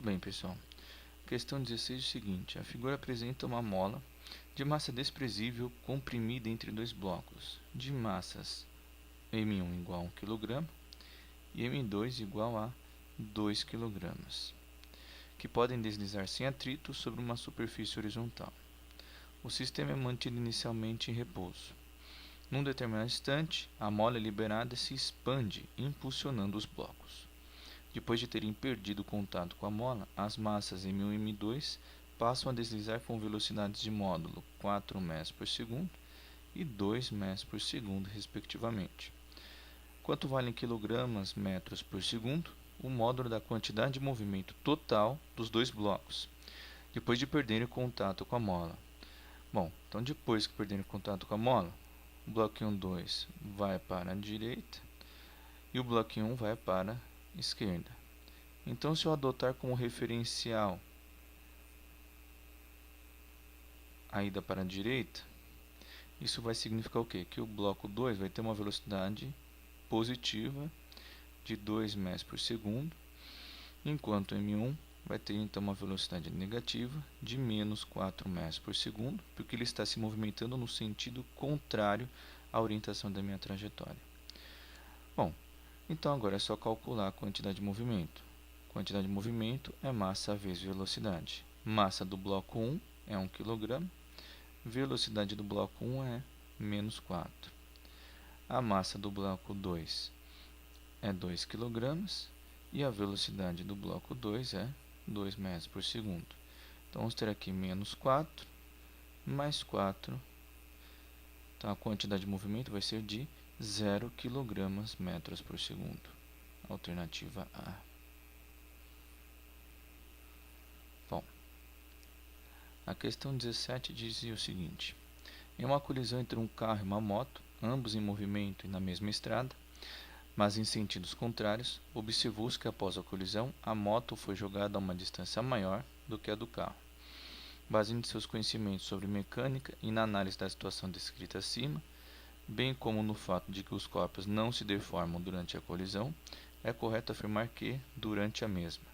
Muito bem, pessoal. Questão 16 é o seguinte: a figura apresenta uma mola de massa desprezível comprimida entre dois blocos de massas M1 igual a 1 kg e M2 igual a 2 kg, que podem deslizar sem atrito sobre uma superfície horizontal. O sistema é mantido inicialmente em repouso. Num determinado instante, a mola liberada se expande, impulsionando os blocos. Depois de terem perdido contato com a mola, as massas M1 e M2 passam a deslizar com velocidades de módulo 4 ms por segundo e 2 ms por segundo, respectivamente. Quanto vale em quilogramas metros por segundo? O módulo da quantidade de movimento total dos dois blocos, depois de perderem contato com a mola. Bom, então depois que perderem contato com a mola, o bloquinho 2 vai para a direita e o bloquinho 1 vai para a esquerda. Então, se eu adotar como referencial a ida para a direita, isso vai significar o quê? Que o bloco 2 vai ter uma velocidade positiva de 2 ms por segundo, enquanto o M1 vai ter então uma velocidade negativa de menos 4 ms por segundo, porque ele está se movimentando no sentido contrário à orientação da minha trajetória. Bom, então agora é só calcular a quantidade de movimento. Quantidade de movimento é massa vezes velocidade. Massa do bloco 1 é 1 kg, velocidade do bloco 1 é menos 4. A massa do bloco 2 é 2 kg e a velocidade do bloco 2 é 2 ms por segundo. Então, vamos ter aqui menos 4 mais 4. Então, a quantidade de movimento vai ser de 0 kg metros por segundo. Alternativa A. Bom, a questão 17 dizia o seguinte: em uma colisão entre um carro e uma moto, ambos em movimento e na mesma estrada, mas em sentidos contrários, observou-se que após a colisão, a moto foi jogada a uma distância maior do que a do carro. Baseando seus conhecimentos sobre mecânica e na análise da situação descrita acima, bem como no fato de que os corpos não se deformam durante a colisão, é correto afirmar que, durante a mesma,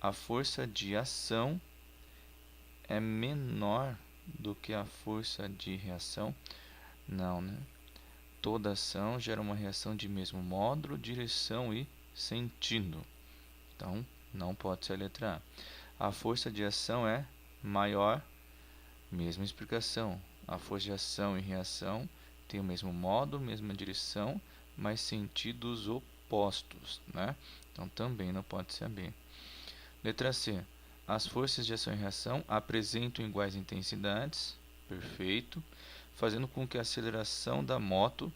a força de ação é menor do que a força de reação? Não, né? Toda ação gera uma reação de mesmo módulo, direção e sentido. Então, não pode ser a letra A. A força de ação é maior, mesma explicação. A força de ação e reação tem o mesmo módulo, mesma direção, mas sentidos opostos, né? Então, também não pode ser a B. Letra C. As forças de ação e reação apresentam iguais intensidades, perfeito, fazendo com que a aceleração da moto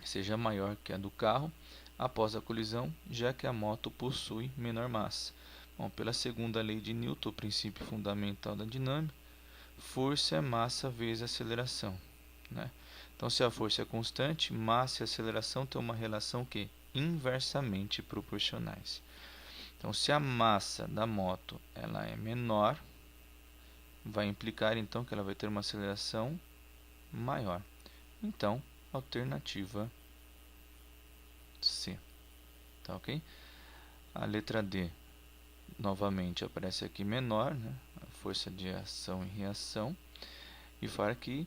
seja maior que a do carro após a colisão, já que a moto possui menor massa. Bom, pela segunda lei de Newton, o princípio fundamental da dinâmica, força é massa vezes aceleração, né? Então, se a força é constante, massa e aceleração têm uma relação que inversamente proporcionais. Então, se a massa da moto ela é menor, vai implicar então que ela vai ter uma aceleração maior. Então, alternativa C. Tá ok? A letra D, novamente aparece aqui menor, né? A força de ação e reação. E fala que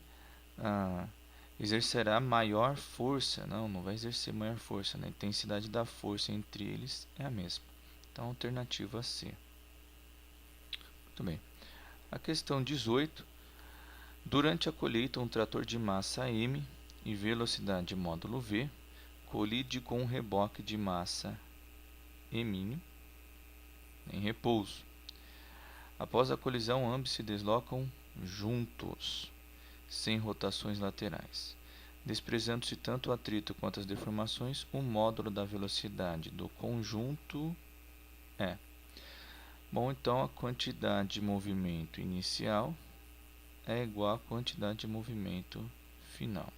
exercerá maior força. Não vai exercer maior força, né? A intensidade da força entre eles é a mesma. Então, alternativa C. Muito bem. A questão 18. Durante a colheita, um trator de massa M e velocidade módulo V colide com um reboque de massa M em repouso. Após a colisão, ambos se deslocam juntos, sem rotações laterais. Desprezando-se tanto o atrito quanto as deformações, o módulo da velocidade do conjunto é... Bom, então a quantidade de movimento inicial é igual à quantidade de movimento final.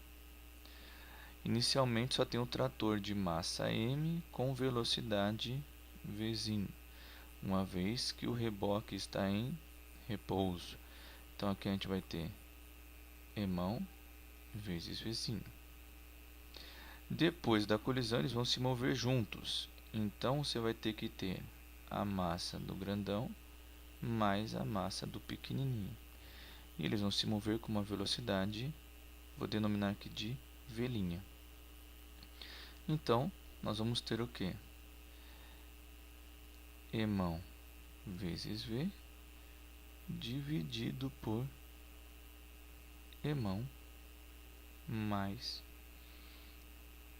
Inicialmente só tem o trator de massa M com velocidade V', uma vez que o reboque está em repouso. Então aqui a gente vai ter Emão vezes V'. Depois da colisão eles vão se mover juntos. Então você vai ter que ter a massa do grandão mais a massa do pequenininho. E eles vão se mover com uma velocidade, vou denominar aqui de v'. Então, nós vamos ter o quê? Emão vezes v dividido por emão mais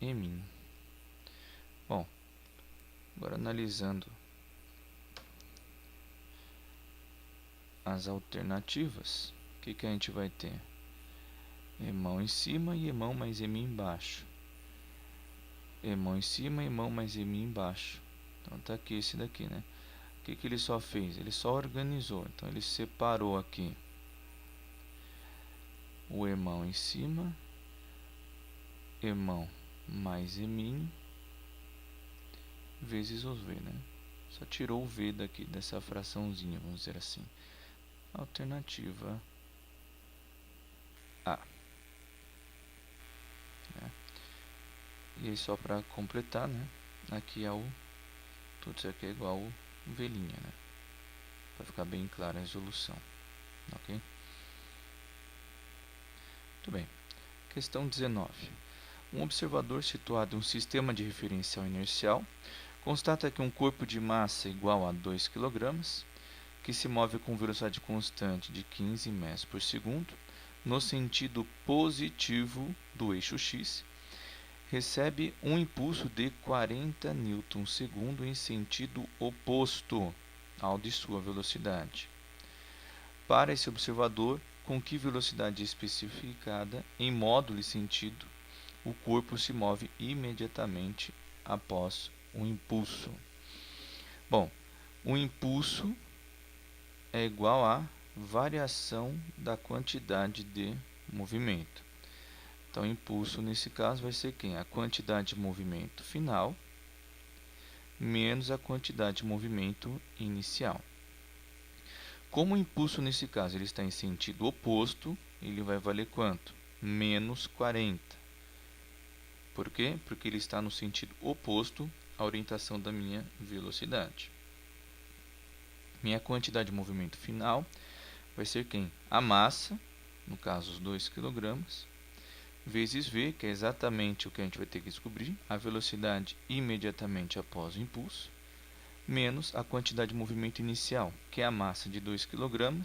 emin. Bom, agora analisando as alternativas, o que a gente vai ter? Emão em cima e emão mais emin embaixo. Emão em cima e emão mais emin embaixo. Então está aqui esse daqui, né? O que ele só fez? Ele só organizou. Então ele separou aqui o emão em cima, emão mais emin vezes o v, né? Só tirou o v daqui dessa fraçãozinha, vamos dizer assim. Alternativa A. Né? E aí só para completar, né? Aqui é tudo isso aqui é igual ao v', né? Para ficar bem clara a resolução, ok? Muito bem. Questão 19. Um observador situado em um sistema de referencial inercial constata que um corpo de massa igual a 2 kg, que se move com velocidade constante de 15 metros por segundo, no sentido positivo do eixo x, recebe um impulso de 40 newtons segundo em sentido oposto ao de sua velocidade. Para esse observador, com que velocidade especificada em módulo e sentido, o corpo se move imediatamente após o impulso. Bom, o impulso é igual à variação da quantidade de movimento. Então, impulso nesse caso vai ser quem? A quantidade de movimento final menos a quantidade de movimento inicial. Como o impulso nesse caso ele está em sentido oposto, ele vai valer quanto? Menos 40. Por quê? Porque ele está no sentido oposto à orientação da minha velocidade. Minha quantidade de movimento final vai ser quem? A massa, no caso os 2 kg, vezes v, que é exatamente o que a gente vai ter que descobrir, a velocidade imediatamente após o impulso, menos a quantidade de movimento inicial, que é a massa de 2 kg,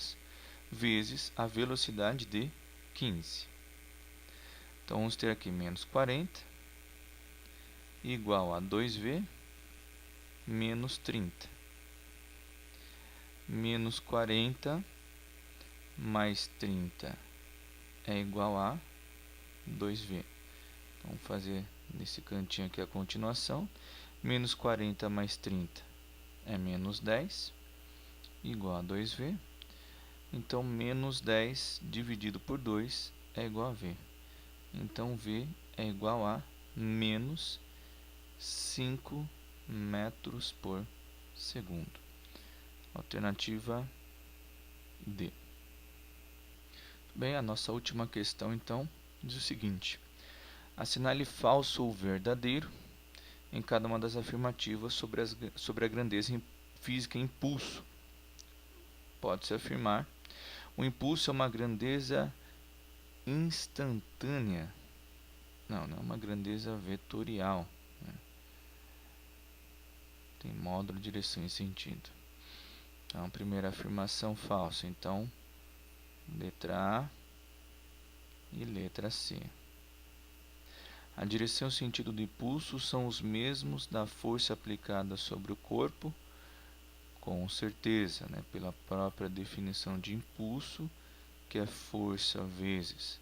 vezes a velocidade de 15. Então, vamos ter aqui menos 40, igual a 2v, menos 30. Menos 40 mais 30 é igual a 2v. Então, vamos fazer nesse cantinho aqui a continuação. Menos 40 mais 30 é menos 10, igual a 2v. Então, menos 10 dividido por 2 é igual a v. Então, v é igual a menos 5 metros por segundo. Alternativa D. Bem, a nossa última questão, então, diz o seguinte. Assinale falso ou verdadeiro em cada uma das afirmativas sobre a grandeza física impulso. Pode-se afirmar: o impulso é uma grandeza instantânea. Não é uma grandeza vetorial. Né? Tem módulo, direção e sentido. Então, primeira afirmação falsa. Então, letra A e letra C. A direção e o sentido do impulso são os mesmos da força aplicada sobre o corpo, com certeza, né? Pela própria definição de impulso, que é força vezes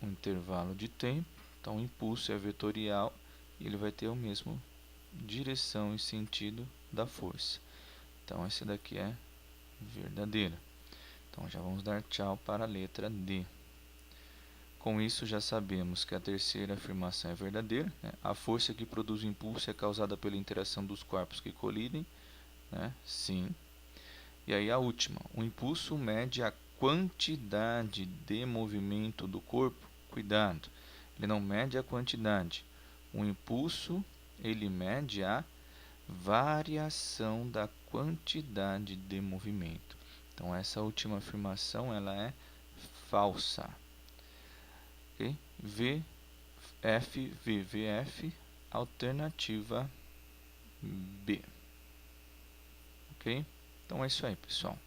um intervalo de tempo. Então, o impulso é vetorial e ele vai ter o mesmo direção e sentido da força. Então, essa daqui é verdadeira. Então, já vamos dar tchau para a letra D. Com isso, já sabemos que a terceira afirmação é verdadeira. Né? A força que produz o impulso é causada pela interação dos corpos que colidem. Né? Sim. E aí a última. O impulso mede a quantidade de movimento do corpo. Cuidado, ele não mede a quantidade. O impulso, ele mede a variação da quantidade de movimento. Então, essa última afirmação ela é falsa. Okay? VF, alternativa B. Ok? Então, é isso aí, pessoal.